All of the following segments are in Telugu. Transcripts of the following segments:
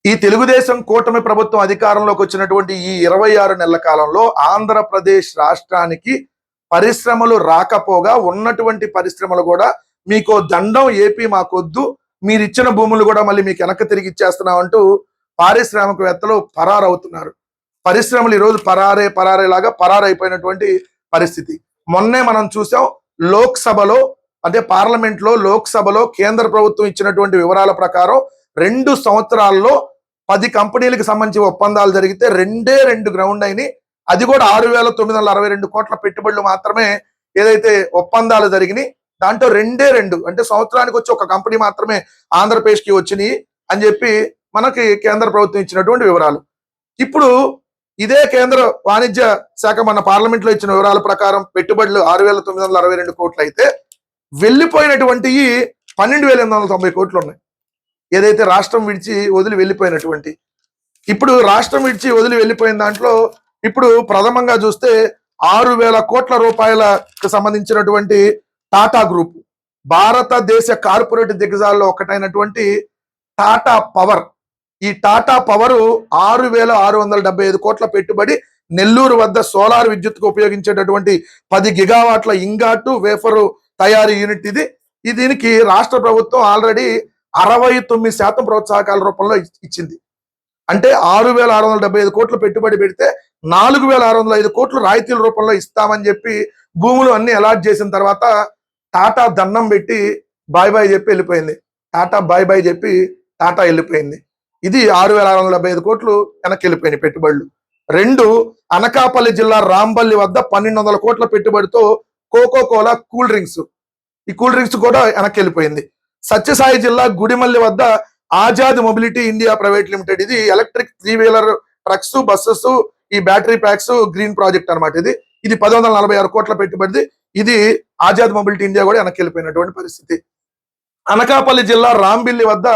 ఈ తెలుగుదేశం కూటమి ప్రభుత్వం అధికారంలోకి వచ్చినటువంటి ఈ 26 నెలల కాలంలో ఆంధ్రప్రదేశ్ రాష్ట్రానికి పరిశ్రమలు రాకపోగా ఉన్నటువంటి పరిశ్రమలు కూడా మీకు దండం ఏపీ మాకొద్దు, మీరు ఇచ్చిన భూములు కూడా మళ్ళీ మీకు వెనక్కి తిరిగి ఇచ్చేస్తున్నాం అంటూ పారిశ్రామికవేత్తలు పరారవుతున్నారు. పరిశ్రమలు ఈరోజు పరారేలాగా పరారైపోయినటువంటి పరిస్థితి. మొన్నే మనం చూసాం, లోక్సభలో అంటే పార్లమెంట్ లో లోక్సభలో కేంద్ర ప్రభుత్వం ఇచ్చినటువంటి వివరాల ప్రకారం 2 సంవత్సరాల్లో 10 కంపెనీలకు సంబంధించి ఒప్పందాలు జరిగితే 2 గ్రౌండ్ అయినాయి. అది కూడా 6,962 కోట్ల పెట్టుబడులు మాత్రమే ఏదైతే ఒప్పందాలు జరిగినాయి. దాంట్లో 2 అంటే సంవత్సరానికి వచ్చి ఒక కంపెనీ మాత్రమే ఆంధ్రప్రదేశ్ కి వచ్చినాయి అని చెప్పి మనకి కేంద్ర ప్రభుత్వం ఇచ్చినటువంటి వివరాలు. ఇప్పుడు ఇదే కేంద్ర వాణిజ్య శాఖ మన పార్లమెంట్ లో ఇచ్చిన వివరాల ప్రకారం పెట్టుబడులు 6,962 కోట్లు అయితే వెళ్ళిపోయినటువంటి 12,890 కోట్లు ఉన్నాయి. ఏదైతే రాష్ట్రం విడిచి వదిలి వెళ్ళిపోయినటువంటి, ఇప్పుడు రాష్ట్రం విడిచి వదిలి వెళ్ళిపోయిన దాంట్లో ఇప్పుడు ప్రథమంగా చూస్తే 6,000 కోట్ల రూపాయలకు సంబంధించినటువంటి టాటా గ్రూప్, భారతదేశ కార్పొరేట్ దిగ్గజాల్లో ఒకటైనటువంటి టాటా పవర్. ఈ టాటా పవర్ 6,675 కోట్ల పెట్టుబడి నెల్లూరు వద్ద సోలార్ విద్యుత్కు ఉపయోగించేటటువంటి 10 గిగావాట్ల ఇంగాటు వేఫరు తయారీ యూనిట్ ఇది. దీనికి రాష్ట్ర ప్రభుత్వం ఆల్రెడీ 69% ప్రోత్సాహకాల రూపంలో ఇచ్చింది. అంటే 6,675 కోట్లు పెట్టుబడి పెడితే 4,605 కోట్లు రాయితీల రూపంలో ఇస్తామని చెప్పి భూములు అన్ని అలాట్ చేసిన తర్వాత టాటా దండం పెట్టి బాయ్ బాయ్ చెప్పి వెళ్ళిపోయింది. టాటా బాయ్ బాయ్ చెప్పి టాటా వెళ్ళిపోయింది. ఇది 6,675 కోట్లు వెనక్కి వెళ్ళిపోయినాయి పెట్టుబడులు. 2, అనకాపల్లి జిల్లా రాంపల్లి వద్ద 1,200 కోట్ల పెట్టుబడితో కోకో కోలా కూల్ డ్రింక్స్, ఈ కూల్ డ్రింక్స్ కూడా వెనక్కి వెళ్ళిపోయింది. సత్యసాయి జిల్లా గుడిమల్లి వద్ద Azad mobility India private limited, ఇది ఎలక్ట్రిక్ 3 వీలర్ ట్రక్స్, బస్సెస్, ఈ బ్యాటరీ ప్యాక్స్ గ్రీన్ ప్రాజెక్ట్ అనమాట. ఇది 1,146 కోట్ల పెట్టుబడి. ఇది ఆజాద్ మొబిలిటీ ఇండియా కూడా వెనక్కి వెళ్ళిపోయినటువంటి పరిస్థితి. అనకాపల్లి జిల్లా రాంబిల్లి వద్ద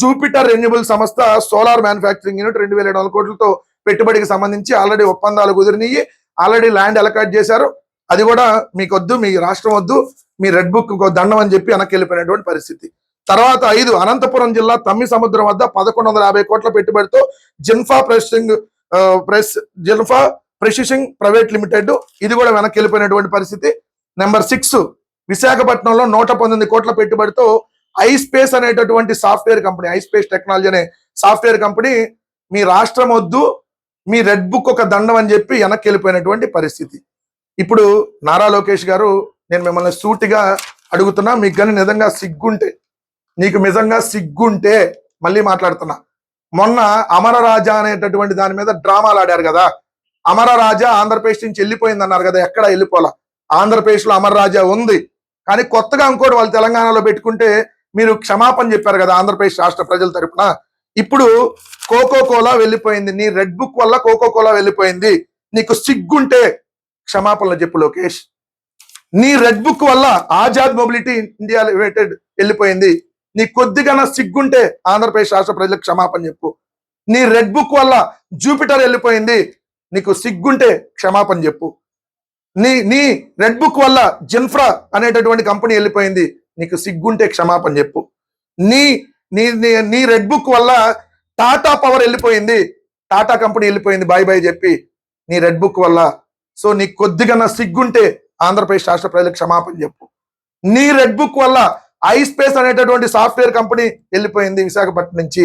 జూపిటర్ రెన్యూబుల్ సంస్థ సోలార్ మ్యానుఫ్యాక్చరింగ్ యూనిట్ 2,700 కోట్లతో పెట్టుబడికి సంబంధించి ఆల్రెడీ ఒప్పందాలు కుదిరినాయి, ఆల్రెడీ ల్యాండ్ అలకాట్ చేశారు. అది కూడా మీకు వద్దు, మీ రాష్ట్రం వద్దు, మీ రెడ్ బుక్ దండం అని చెప్పి వెనక్కి వెళ్ళిపోయినటువంటి పరిస్థితి. తర్వాత 5, అనంతపురం జిల్లా తమ్మి సముద్రం వద్ద 1,150 కోట్ల పెట్టుబడితో జిన్ఫా ప్రెసిసింగ్ ప్రైవేట్ లిమిటెడ్, ఇది కూడా వెనక్కి వెళ్ళిపోయినటువంటి పరిస్థితి. నెంబర్ 6, విశాఖపట్నంలో 119 కోట్ల పెట్టుబడితో ఐస్పేస్ అనేటటువంటి సాఫ్ట్వేర్ కంపెనీ, ఐస్పేస్ టెక్నాలజీ అనే సాఫ్ట్వేర్ కంపెనీ, మీ రాష్ట్రం వద్దు, మీ రెడ్ బుక్ ఒక దండం అని చెప్పి వెనక్కి వెళ్ళిపోయినటువంటి పరిస్థితి. ఇప్పుడు నారా లోకేష్ గారు, నేను మిమ్మల్ని సూటిగా అడుగుతున్నా, మీకు కానీ నిజంగా సిగ్గుంటే, నీకు నిజంగా సిగ్గుంటే మళ్ళీ మాట్లాడుతున్నా. మొన్న అమరరాజా అనేటటువంటి దాని మీద డ్రామాలు ఆడారు కదా. అమరరాజా ఆంధ్రప్రదేశ్ నుంచి వెళ్ళిపోయింది అన్నారు కదా, ఎక్కడ వెళ్ళిపోలా. ఆంధ్రప్రదేశ్ లో అమరరాజా ఉంది, కానీ కొత్తగా ఇంకోటి వాళ్ళు తెలంగాణలో పెట్టుకుంటే మీరు క్షమాపణ చెప్పారు కదా ఆంధ్రప్రదేశ్ రాష్ట్ర ప్రజల తరపున. ఇప్పుడు కోకో కోలా వెళ్ళిపోయింది, నీ రెడ్ బుక్ వల్ల కోకో కోలా వెళ్ళిపోయింది. నీకు సిగ్గుంటే క్షమాపణలు చెప్పు లోకేష్. నీ రెడ్ బుక్ వల్ల ఆజాద్ మొబిలిటీ ఇండియా లిమిటెడ్ వెళ్ళిపోయింది, నీ కొద్దిగా సిగ్గుంటే ఆంధ్రప్రదేశ్ రాష్ట్ర ప్రజలకు క్షమాపణ చెప్పు. నీ రెడ్ బుక్ వల్ల జూపిటర్ వెళ్ళిపోయింది, నీకు సిగ్గుంటే క్షమాపణ చెప్పు. నీ రెడ్ బుక్ వల్ల జిన్ఫ్రా అనేటటువంటి కంపెనీ వెళ్ళిపోయింది, నీకు సిగ్గుంటే క్షమాపణ చెప్పు. నీ రెడ్ బుక్ వల్ల టాటా పవర్ వెళ్ళిపోయింది, టాటా కంపెనీ వెళ్ళిపోయింది బాయ్ బాయ్ చెప్పి, నీ రెడ్ బుక్ వల్ల. సో నీకు కొద్దిగా సిగ్గుంటే ఆంధ్రప్రదేశ్ రాష్ట్ర ప్రజలకు క్షమాపణ చెప్పు. నీ రెడ్ బుక్ వల్ల ఐస్పేస్ అనేటటువంటి సాఫ్ట్వేర్ కంపెనీ వెళ్ళిపోయింది విశాఖపట్నం నుంచి,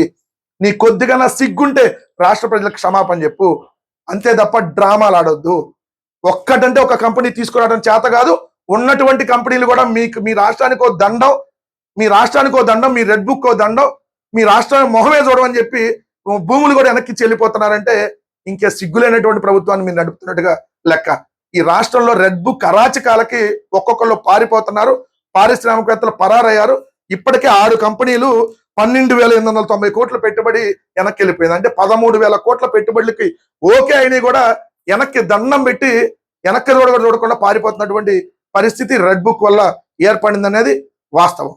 నీ కొద్దిగా సిగ్గుంటే రాష్ట్ర ప్రజలకు క్షమాపణ చెప్పు. అంతే తప్ప డ్రామాలు ఆడొద్దు. ఒక్కటంటే ఒక కంపెనీ తీసుకురావడం చేత కాదు, ఉన్నటువంటి కంపెనీలు కూడా మీ రాష్ట్రానికి ఓ దండం, మీ రాష్ట్రానికి ఓ దండం, మీ రెడ్ బుక్ ఓ దండం, మీ రాష్ట్రానికి మొహమే చూడమని చెప్పి భూములు కూడా వెనక్కి చెల్లిపోతున్నారంటే ఇంకే సిగ్గులేనటువంటి ప్రభుత్వాన్ని మీరు నడుపుతున్నట్టుగా లెక్క. ఈ రాష్ట్రంలో రెడ్ బుక్ అరాచకాలకి ఒక్కొక్కళ్ళు పారిపోతున్నారు, పారిశ్రామికవేత్తలు పరారయ్యారు. ఇప్పటికే 6 కంపెనీలు 12,890 కోట్ల పెట్టుబడి వెనక్కి వెళ్ళిపోయింది. అంటే 13,000 కోట్ల పెట్టుబడులకి ఓకే అయినా కూడా వెనక్కి దండం పెట్టి వెనక్కి చూడకుండా పారిపోతున్నటువంటి పరిస్థితి రెడ్ బుక్ వల్ల ఏర్పడింది అనేది వాస్తవం.